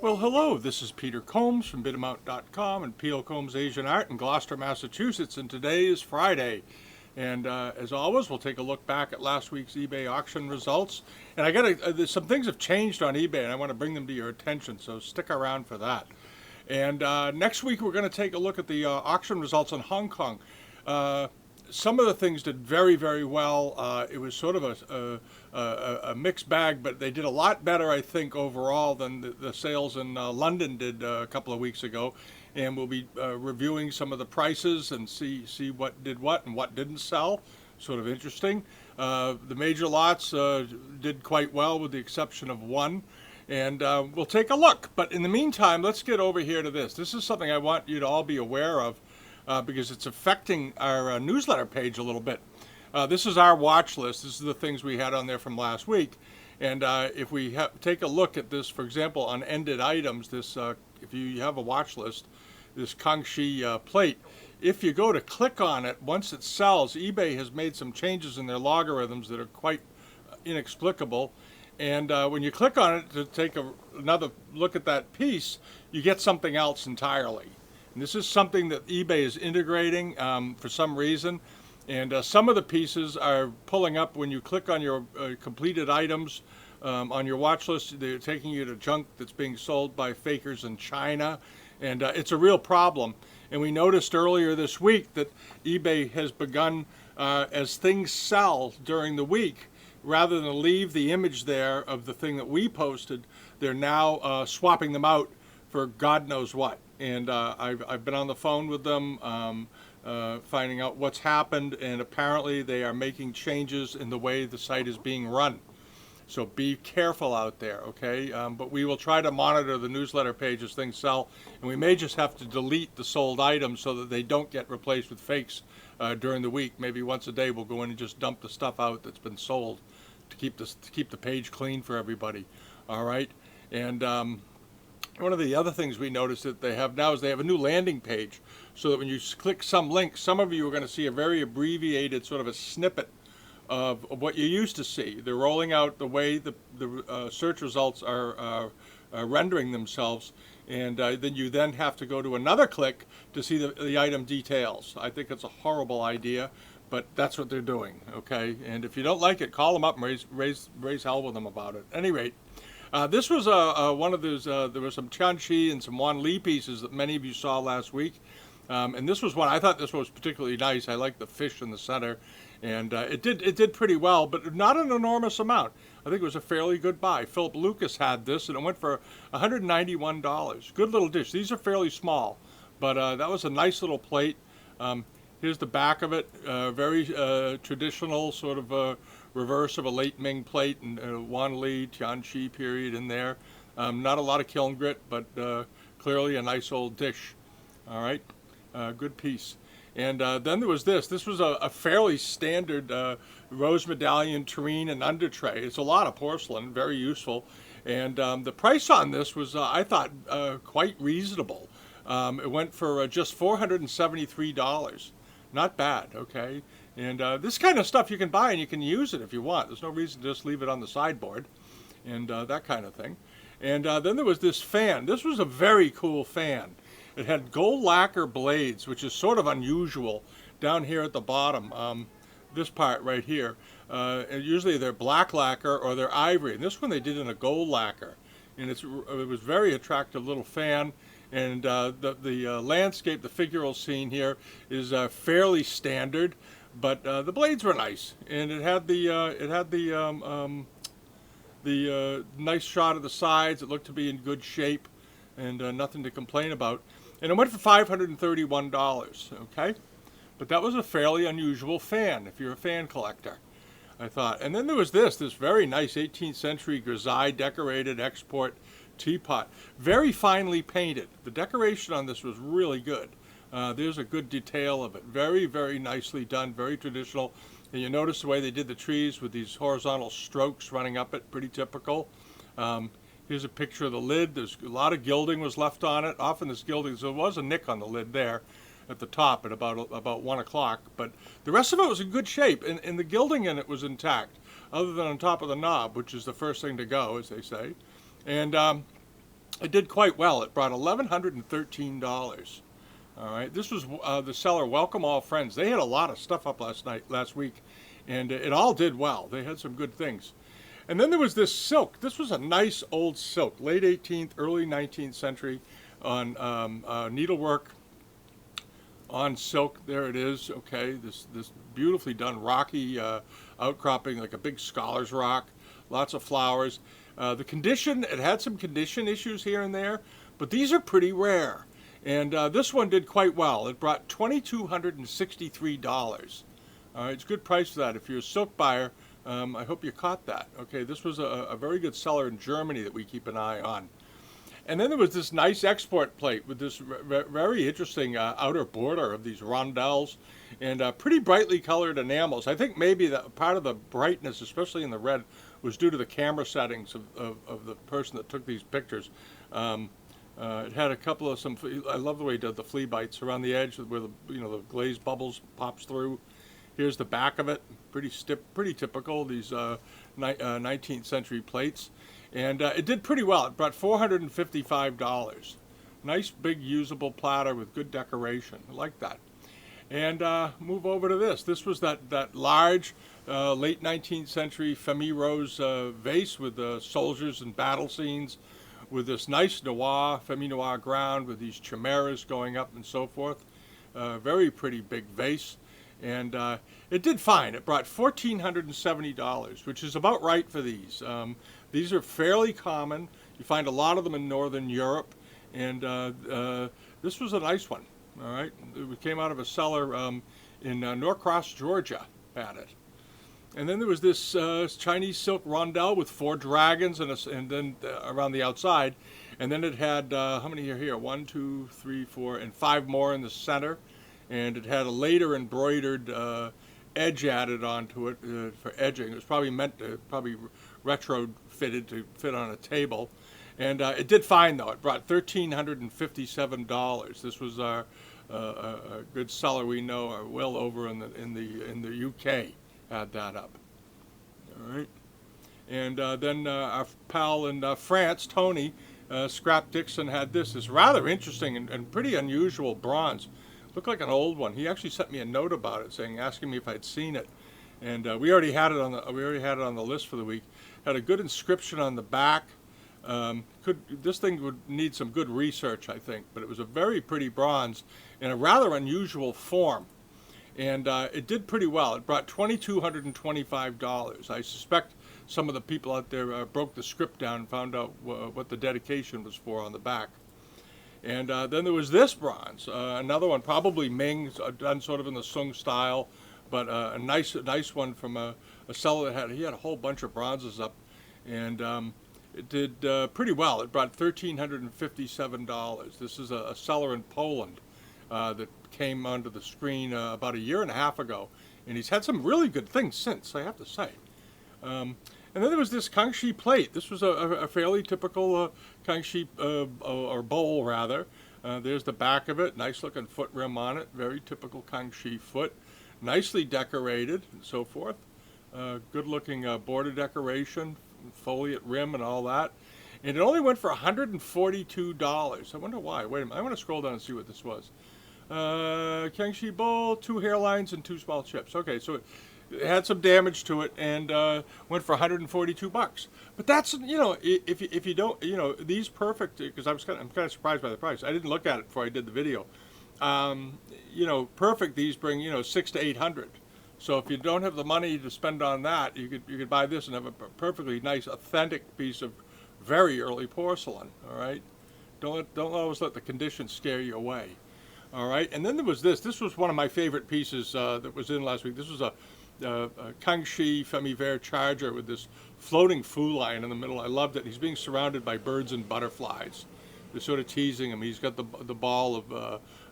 Well, hello, this is Peter Combs from BidAmount.com and P.O. Combs Asian Art in Gloucester, Massachusetts, and today is Friday. And as always, we'll take a look back at last week's eBay auction results. And there's some things have changed on eBay, and I want to bring them to your attention, so stick around for that. And next week, we're going to take a look at the auction results in Hong Kong. Some of the things did very, very well. It was sort of a mixed bag, but they did a lot better, I think, overall than the sales in London did a couple of weeks ago. And we'll be reviewing some of the prices and see what did what and what didn't sell. Sort of interesting. The major lots did quite well with the exception of one. And we'll take a look. But in the meantime, let's get over here to this. This is something I want you to all be aware of. Because it's affecting our newsletter page a little bit. This is our watch list. This is the things we had on there from last week. And if we take a look at this, for example, on ended items, this if you have a watch list, this Kangxi plate, if you go to click on it, once it sells, eBay has made some changes in their logarithms that are quite inexplicable. And when you click on it to take another look at that piece, you get something else entirely. And this is something that eBay is integrating for some reason. And some of the pieces are pulling up when you click on your completed items on your watch list. They're taking you to junk that's being sold by fakers in China. And it's a real problem. And we noticed earlier this week that eBay has begun, as things sell during the week, rather than leave the image there of the thing that we posted, they're now swapping them out for God knows what. And I've been on the phone with them, finding out what's happened, and apparently they are making changes in the way the site is being run. So be careful out there, okay? But we will try to monitor the newsletter page as things sell, and we may just have to delete the sold items so that they don't get replaced with fakes during the week. Maybe once a day we'll go in and just dump the stuff out that's been sold to keep the page clean for everybody, all right? And one of the other things we noticed that they have now is they have a new landing page, so that when you click some link, some of you are going to see a very abbreviated sort of a snippet of what you used to see. They're rolling out the way the search results are rendering themselves, and then you then have to go to another click to see the item details. I think it's a horrible idea, but that's what they're doing, okay? And if you don't like it, call them up and raise hell with them about it. At any rate, this was one of those, there were some Tianqi and some Wan Li pieces that many of you saw last week. And this was one, I thought this was particularly nice. I like the fish in the center. And it did pretty well, but not an enormous amount. I think it was a fairly good buy. Philip Lucas had this, and it went for $191. Good little dish. These are fairly small, but that was a nice little plate. Here's the back of it. Very traditional sort of reverse of a late Ming plate and Wan Li, Tianqi period in there. Not a lot of kiln grit, but clearly a nice old dish. All right, good piece. And then there was this. This was a fairly standard rose medallion tureen and under tray. It's a lot of porcelain, very useful. And the price on this was, I thought, quite reasonable. It went for just $473. Not bad, okay? And this kind of stuff you can buy and you can use it if you want. There's no reason to just leave it on the sideboard and that kind of thing. And then there was this fan. This was a very cool fan. It had gold lacquer blades, which is sort of unusual down here at the bottom, this part right here. And usually they're black lacquer or they're ivory. And this one they did in a gold lacquer. And it was a very attractive little fan. And the landscape, the figural scene here is fairly standard, but the blades were nice, and it had the nice shot of the sides. It looked to be in good shape, and nothing to complain about. And it went for $531. Okay, but that was a fairly unusual fan if you're a fan collector, I thought. And then there was this very nice 18th century grisaille decorated export teapot, very finely painted. The decoration on this was really good. There's a good detail of it. Very, very nicely done, very traditional. And you notice the way they did the trees with these horizontal strokes running up it, pretty typical. Here's a picture of the lid. There's a lot of gilding was left on it. Often this gilding, so there was a nick on the lid there at the top at about 1 o'clock, but the rest of it was in good shape, and the gilding in it was intact, other than on top of the knob, which is the first thing to go, as they say. And It did quite well. It brought $1,113. All right, this was the seller Welcome All Friends. They had a lot of stuff up last week, and it all did well. They had some good things. And then there was this silk. This was a nice old silk, late 18th, early 19th century, on needlework on silk. There it is. Okay, this beautifully done rocky outcropping, like a big scholar's rock. Lots of flowers. The condition, it had some condition issues here and there, but these are pretty rare. And this one did quite well. It brought $2,263. It's a good price for that. If you're a silk buyer, I hope you caught that. Okay, this was a very good seller in Germany that we keep an eye on. And then there was this nice export plate with this very interesting outer border of these rondelles and pretty brightly colored enamels. I think maybe that part of the brightness, especially in the red, was due to the camera settings of the person that took these pictures. It had a couple of I love the way he did the flea bites around the edge where the glazed bubbles pops through. Here's the back of it, pretty typical, these 19th century plates. And it did pretty well. It brought $455. Nice big usable platter with good decoration. I like that. And move over to this. This was that large late 19th century Femme Rose vase with soldiers and battle scenes, with this nice Femme Noir ground with these chimeras going up and so forth. Very pretty big vase. And it did fine. It brought $1,470, which is about right for these. These are fairly common. You find a lot of them in Northern Europe. And this was a nice one. All right. It came out of a seller in Norcross, Georgia, had it. And then there was this Chinese silk rondelle with 4 dragons and then around the outside. And then it had, how many are here? 1, 2, 3, 4, and 5 more in the center. And it had a later embroidered edge added onto it for edging. It was probably retrofitted to fit on a table. And it did fine, though. It brought $1,357. This was a good seller we know, well over in the UK, had that up. All right. And then our pal in France, Tony, Scrap Dixon, had this. It's rather interesting and pretty unusual bronze. Looked like an old one. He actually sent me a note about it, asking me if I'd seen it, and we already had it on the list for the week. Had a good inscription on the back. This thing would need some good research, I think, but it was a very pretty bronze in a rather unusual form, and it did pretty well. It brought $2,225. I suspect some of the people out there broke the script down and found out what the dedication was for on the back. And then there was this bronze, another one, probably Ming, done sort of in the Sung style, but a nice one from a seller that had a whole bunch of bronzes up, and it did pretty well. It brought $1,357. This is a seller in Poland that came onto the screen about a year and a half ago, and he's had some really good things since, I have to say. And then there was this Kangxi plate. This was a fairly typical Kangxi, or bowl rather. There's the back of it, nice looking foot rim on it, very typical Kangxi foot. Nicely decorated and so forth. Good looking border decoration, foliate rim and all that. And it only went for $142. I wonder why. Wait a minute, I want to scroll down and see what this was. Kangxi bowl, 2 hairlines and 2 small chips. Okay, so it had some damage to it and went for $142. But that's, if you don't, these perfect, because I'm kind of surprised by the price. I didn't look at it before I did the video. Perfect, these bring, $600 to $800. So if you don't have the money to spend on that, you could buy this and have a perfectly nice, authentic piece of very early porcelain. All right, don't always let the condition scare you away. All right, and then there was this. This was one of my favorite pieces that was in last week. This was a Kangxi Femme Vert charger with this floating Fu lion in the middle. I loved it. He's being surrounded by birds and butterflies. They're sort of teasing him. He's got the ball of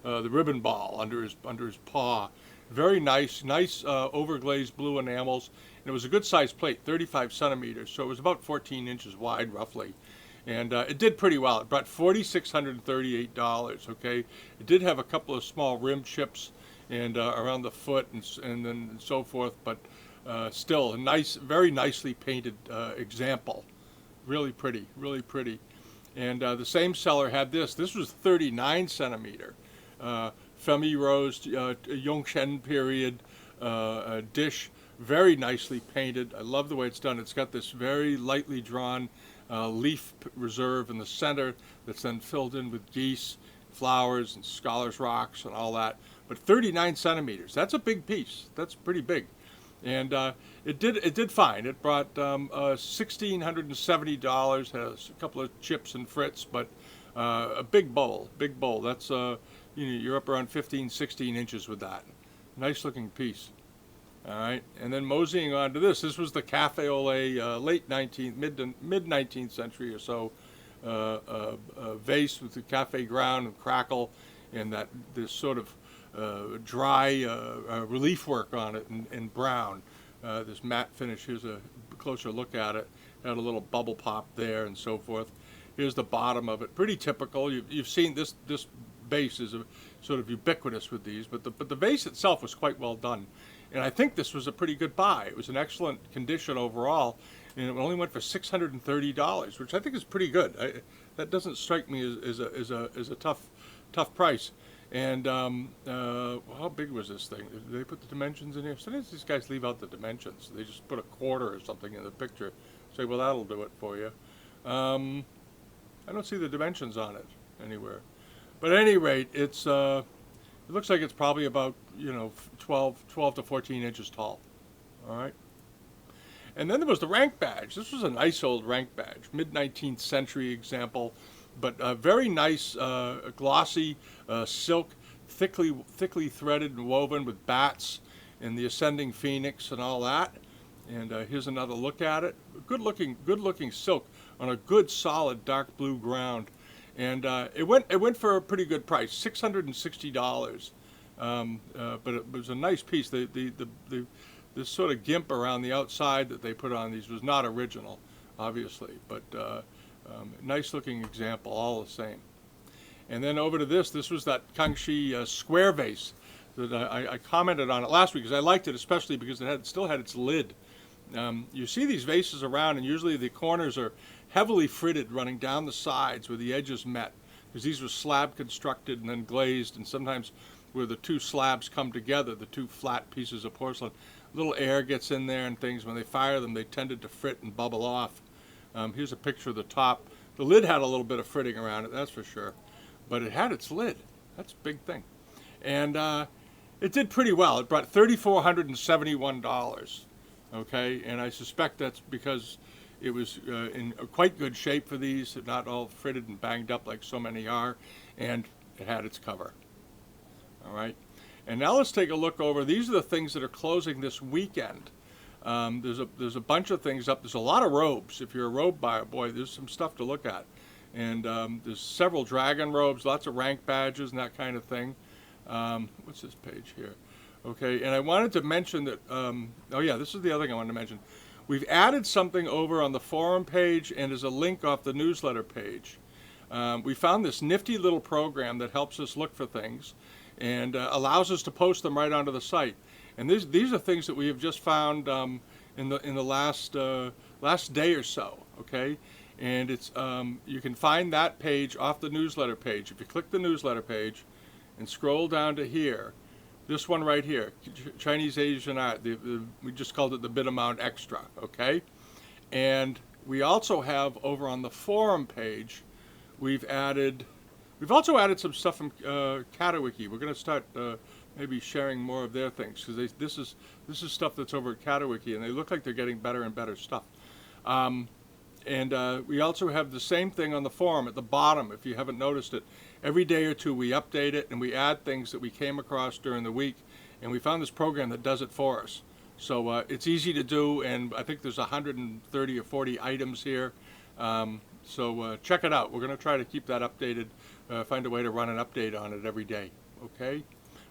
the ribbon ball under his paw. Very nice overglazed blue enamels. And it was a good sized plate, 35 centimeters. So it was about 14 inches wide, roughly. And it did pretty well. It brought $4,638. Okay, it did have a couple of small rim chips and around the foot and then so forth, but still a nice, very nicely painted example. Really pretty, really pretty. And the same seller had this. This was 39 centimeter. Femi Rose Yongchen period dish, very nicely painted. I love the way it's done. It's got this very lightly drawn leaf reserve in the center that's then filled in with geese, flowers, and scholars rocks and all that. But 39 centimeters, that's a big piece. That's pretty big. And it did fine. It brought $1,670. Has a couple of chips and frits, but a big bowl. That's you're up around 15, 16 inches with that. Nice looking piece. All right, and then moseying on to this. This was the cafe au lait, late 19th, mid 19th century or so, vase with the cafe ground and crackle, and this sort of dry relief work on it in brown. This matte finish. Here's a closer look at it. Had a little bubble pop there and so forth. Here's the bottom of it. Pretty typical. You've seen this base is sort of ubiquitous with these, but the vase itself was quite well done. And I think this was a pretty good buy. It was in excellent condition overall, and it only went for $630, which I think is pretty good. That doesn't strike me as a tough price. And how big was this thing? Did they put the dimensions in here? Sometimes these guys leave out the dimensions. They just put a quarter or something in the picture. Say, well, that'll do it for you. I don't see the dimensions on it anywhere. But at any rate, it looks like it's probably about 12 to 14 inches tall. All right. And then there was the rank badge. This was a nice old rank badge, mid-19th century example, but very nice, glossy silk, thickly threaded and woven with bats and the ascending phoenix and all that. And here's another look at it. Good looking silk on a good solid dark blue ground. And it went for a pretty good price, $660. But it was a nice piece. This sort of gimp around the outside that they put on these was not original, obviously, but nice looking example, all the same. And then over to this was that Kangxi square vase that I commented on it last week because I liked it, especially because it still had its lid. You see these vases around, and usually the corners are heavily fritted running down the sides where the edges met, because these were slab constructed and then glazed, and sometimes where the two slabs come together, the two flat pieces of porcelain, little air gets in there and things. When they fire them, they tended to frit and bubble off. Here's a picture of the top. The lid had a little bit of fritting around it, that's for sure, but it had its lid. That's a big thing. And it did pretty well. It brought $3,471. Okay, and I suspect that's because it was in quite good shape for these, not all fritted and banged up like so many are, and it had its cover. All right, and now let's take a look over. These are the things that are closing this weekend. There's a bunch of things up. There's a lot of robes. If you're a robe buyer, boy, there's some stuff to look at. And there's several dragon robes, lots of rank badges and that kind of thing. What's this page here? Okay, and I wanted to mention that, oh yeah, this is the other thing I wanted to mention. We've added something over on the forum page and as a link off the newsletter page. We found this nifty little program that helps us look for things and allows us to post them right onto the site. And these are things that we have just found in the last day or so, okay? And it's you can find that page off the newsletter page. If you click the newsletter page and scroll down to here, this one right here, Chinese Asian art, we just called it the BidAmount Extra, okay? And we also have over on the forum page, we've also added some stuff from Catawiki. We're going to start maybe sharing more of their things, because this is stuff that's over at Catawiki, and they look like they're getting better and better stuff. And we also have the same thing on the forum at the bottom, if you haven't noticed it. Every day or two we update it and we add things that we came across during the week, and we found this program that does it for us. So it's easy to do, and I think there's 130 or 40 items here. So check it out. We're going to try to keep that updated, find a way to run an update on it every day. Okay?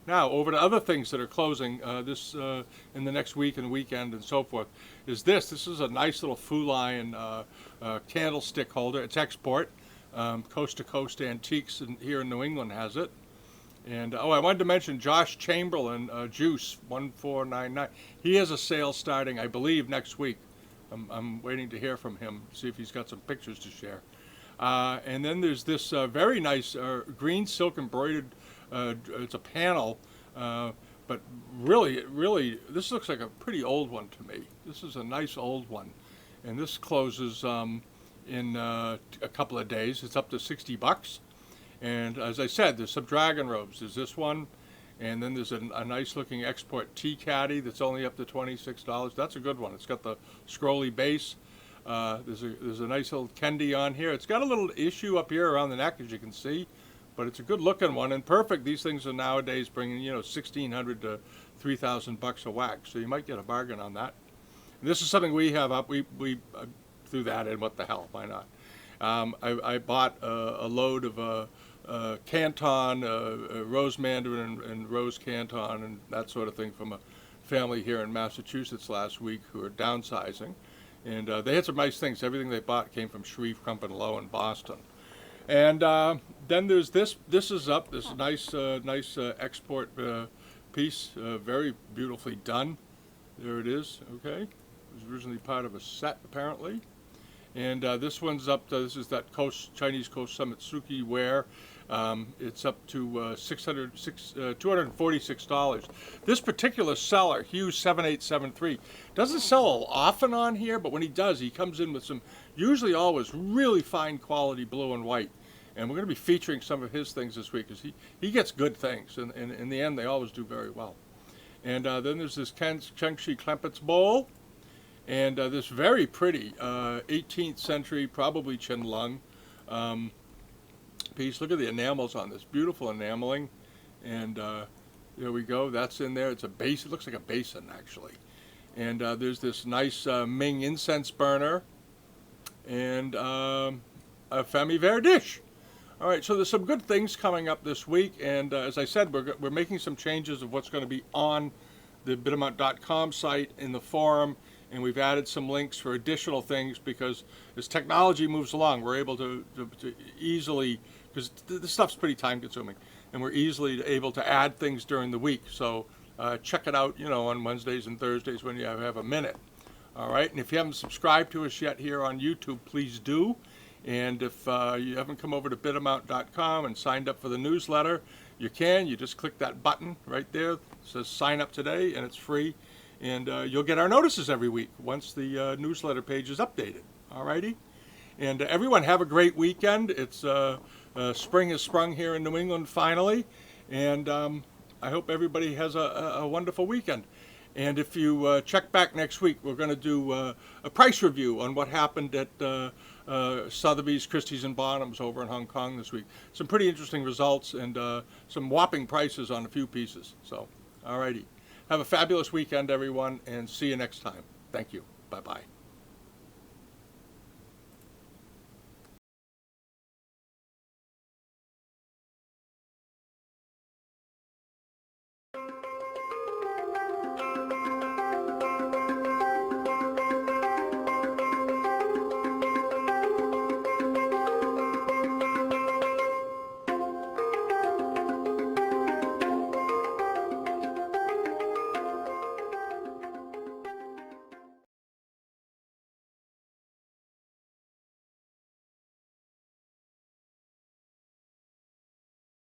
Now, over to other things that are closing in the next week and weekend and so forth, is this. This is a nice little Fulian candlestick holder. It's export. Coast to Coast Antiques here in New England has it. And I wanted to mention Josh Chamberlain, Juice 1499. He has a sale starting, I believe, next week. I'm waiting to hear from him, see if he's got some pictures to share. And then there's this very nice green silk embroidered, it's a panel, but really, this looks like a pretty old one to me. This is a nice old one. And this closes in a couple of days. It's up to $60. And as I said, there's some dragon robes. There's this one, and then there's a nice looking export tea caddy that's only up to $26. That's a good one. It's got the scrolly base. There's a nice little kendi on here. It's got a little issue up here around the neck, as you can see, but it's a good looking one and perfect. These things are nowadays bringing, $1,600 to $3,000 a whack, so you might get a bargain on that. And this is something we have up. We threw that in. What the hell? Why not? I bought a load of Canton, rose mandarin and rose Canton and that sort of thing from a family here in Massachusetts last week who are downsizing. And they had some nice things. Everything they bought came from Shreve, Crump and Low in Boston. And then there's this. This is up. This nice export piece, very beautifully done. There it is. Okay, it was originally part of a set apparently. And this one's up to, this is that Chinese Coast Summit Suki ware. It's up to $246. This particular seller, Hughes 7873, doesn't sell often on here, but when he does, he comes in with some, usually always really fine quality blue and white. And we're going to be featuring some of his things this week because he gets good things, and in the end, they always do very well. And then there's this Chengshi Klempitz bowl. And this very pretty 18th century, probably Qianlong piece. Look at the enamels on this. Beautiful enameling. And there we go. That's in there. It's a base. It looks like a basin, actually. And there's this nice Ming incense burner. And a Femme Vert dish. All right, so there's some good things coming up this week. And as I said, we're making some changes of what's going to be on the BidAmount.com site in the forum. And we've added some links for additional things because as technology moves along, we're able to easily, because this stuff's pretty time consuming, and we're easily able to add things during the week. So check it out, on Wednesdays and Thursdays when you have a minute. All right, and if you haven't subscribed to us yet here on YouTube, please do. And if you haven't come over to BidAmount.com and signed up for the newsletter, you can. You just click that button right there. It says sign up today, and it's free. And you'll get our notices every week once the newsletter page is updated. All righty? And everyone have a great weekend. It's spring has sprung here in New England finally. And I hope everybody has a wonderful weekend. And if you check back next week, we're going to do a price review on what happened at Sotheby's, Christie's, and Bonhams over in Hong Kong this week. Some pretty interesting results and some whopping prices on a few pieces. So, all righty. Have a fabulous weekend, everyone, and see you next time. Thank you. Bye-bye.